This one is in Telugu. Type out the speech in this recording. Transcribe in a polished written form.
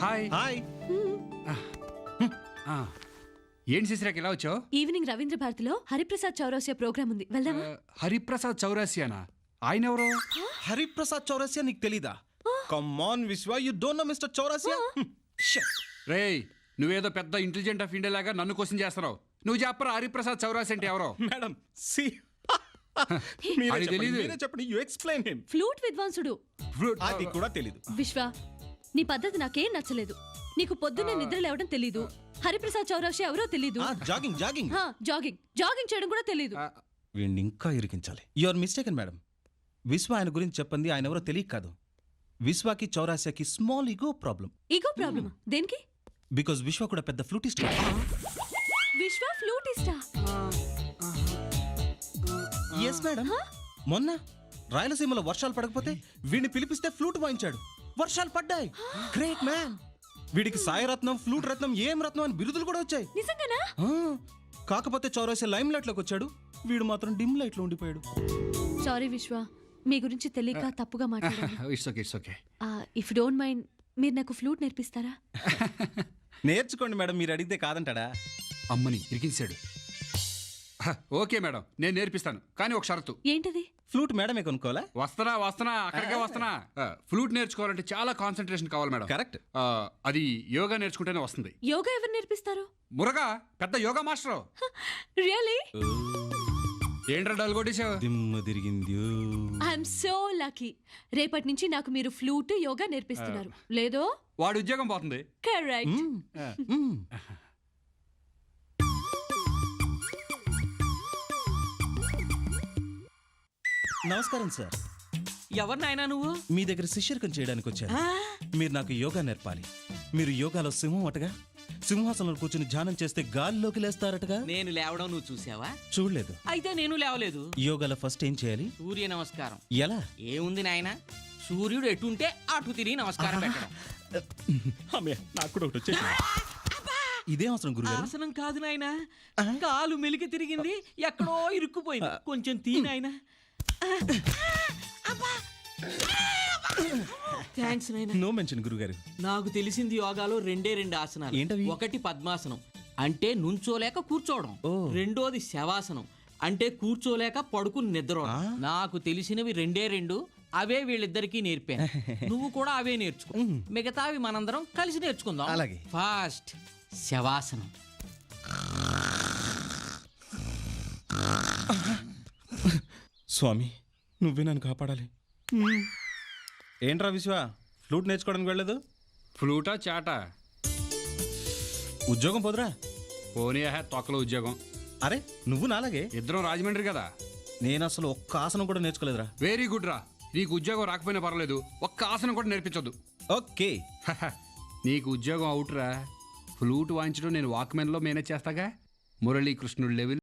Hi hi. ఏంటి శశిరేఖ ఇలా వచ్చావు? ఈవినింగ్ రవీంద్ర భారతిలో హరిప్రసాద్ చౌరాసియా ప్రోగ్రామ్ ఉంది, వెళ్దామా? హరిప్రసాద్ చౌరాసియానా? ఆయన ఎవరు? హరిప్రసాద్ చౌరసియా నీకు తెలీదా? కమ్ ఆన్ విశ్వ, you don't know mister Chaurasia? రేయ్, నువ్వేదో పెద్ద ఇంటెలిజెంట్ ఆఫ్ ఇండియా లాగా నన్ను క్వశ్చన్ చేస్తున్నావు. నువ్వు చెప్పరా హరిప్రసాద్ చౌరాసి అంటే ఎవరో? మేడం సి అది తెలీదు. మీరే చెప్పండి, యు ఎక్స్ప్లెయిన్ హిమ్. ఫ్లూట్ విద్వాంసుడు. అది కూడా తెలీదు. విశ్వ, నీ పద్ధతి నాకేం నచ్చలేదు. నీకు పొద్దున్నే నిద్ర లేవడం తెలీదు. హరిప్రసాద్ చౌరాసియా ఎవరో తెలీదు. జాగింగ్ జాగింగ్ జాగింగ్ చేయడం కూడా తెలీదు. వీడిని ఇంకా ఇరికించాలి. You are mistaken madam. Vishwa ఆయన గురించి చెప్పింది ఆయన ఎవరో తెలియక కాదు. విశ్వకి చౌరాసియాకి స్మాల్ ఈగో ప్రాబ్లం. ఈగో ప్రాబ్లమా? దేనికి? బికాజ్ విశ్వ కూడా పెద్ద ఫ్లూటిస్ట్. విశ్వ ఫ్లూటిస్టా? Yes madam. మొన్న రాయలసీమలో వర్షాలు పడకపోతే వీడిని పిలిపిస్తే ఫ్లూట్ వాయించాడు, వర్షాలు పడ్డాయి. Great man. వీడికి సాయరత్నం, ఫ్లూట్ రత్నం, ఏం రత్నం అని బిరుదులు కూడా వచ్చాయి. నిజంగానా? కాకపోతే చౌరాసియా లైమ్ లైట్ లోకి వచ్చాడు, వీడు మాత్రం డిమ్ లైట్ లో ఉండిపోయాడు. సారీ విశ్వ, మీ గురించి తెలియక తప్పుగా మాట్లాడాను. It's okay. If don't mind, మీరు నాకు ఫ్లూట్ నేర్పిస్తారా? నేర్చుకోండి మేడం, మీరు అడిగితే కాదంటాడా? అమ్మని ఇరికించాడు. ఓకే మేడం, నేను నేర్పిస్తాను, కానీ ఒక షరతు. ఏంటది? ఫ్లూట్ మేడమే కొనుక్కోవాలా? వస్తున్నా అక్కడికే వస్తున్నా. ఫ్లూట్ నేర్చుకోవాలంటే చాలా కాన్సన్ట్రేషన్ కావాలి మేడం. కరెక్ట్. అది యోగా నేర్చుకుంటేనే వస్తుంది. యోగా ఎవరు నేర్పిస్తారు? మురగా పెద్ద యోగా మాస్టర్. రియలీ? ఏంట్రా డల్ కొట్టేశావు? దిమ్మ తిరిగింది. I'm so lucky. రేపటి నుంచి నాకు మీరు ఫ్లూట్, యోగా నేర్పిస్తున్నారు. లేదో వాడి ఉద్యోగం పోతుంది. కరెక్ట్. నమస్కారం సార్. ఎవరు నాయనా నువ్వు? మీ దగ్గర శిష్యర్కం చేయడానికి వచ్చాను. మీరు నాకు యోగా నేర్పాలి. మీరు యోగాలో సింహం అటగా, సింహాసనంలో కూర్చుని ధ్యానం చేస్తే గాల్లోకి లేస్తారటగా. నేను లేవడం నువ్వు చూసావా? చూడలేదు. అయితే నేను లేవలేదు. యోగాలో ఫస్ట్ ఏం చేయాలి? సూర్య నమస్కారం. ఎలా? ఏముంది నాయనా, సూర్యుడు ఎటుంటే అటు తిరిగి నమస్కారం పెట్టడం. నాకు కూడా ఒకటి వచ్చేసి. ఇదే అవసరం గురుగారు. ఆసనం కాదు నాయనా, కాలు మెలికి తిరిగింది, ఎక్కడో ఇరుక్కుపోయింది. కొంచెం తీ నాయనా. థ్యాంక్స్ నాయనా. నో మెన్షన్ గురుగారు. నాకు తెలిసింది యోగాలో రెండే ఆసనాలు. ఏంటవి? ఒకటి పద్మాసనం, అంటే నుంచోలేక కూర్చోవడం. రెండోది శవాసనం, అంటే కూర్చోలేక పడుకుని నిద్ర. నాకు తెలిసినవి రెండే, అవే వీళ్ళిద్దరికీ నేర్పాను. నువ్వు కూడా అవే నేర్చుకో. మిగతావి మనందరం కలిసి నేర్చుకుందాం. అలాగే. ఫాస్ట్ శవాసనం. స్వామి, నువ్వే నన్ను కాపాడాలి. ఏంట్రా విశ్వ, ఫ్లూట్ నేర్చుకోవడానికి వెళ్ళలేదు? ఫ్లూటా చాటా? ఉద్యోగం పోదురా? పోనీ తొక్కల ఉద్యోగం. అరే నువ్వు నాలాగే. ఇద్దరం రాజమండ్రి కదా. నేను అసలు ఒక్క ఆసనం కూడా నేర్చుకోలేదురా. వెరీ గుడ్ రా. నీకు ఉద్యోగం రాకపోయినా పర్వాలేదు, ఒక్క ఆసనం కూడా నేర్పించొద్దు. ఓకే. నీకు ఉద్యోగం అవుట్రా. ఫ్లూట్ వాయించడం నేను వాక్మెన్లో మేనేజ్ చేస్తాగా. మురళీకృష్ణుడు లెవెల్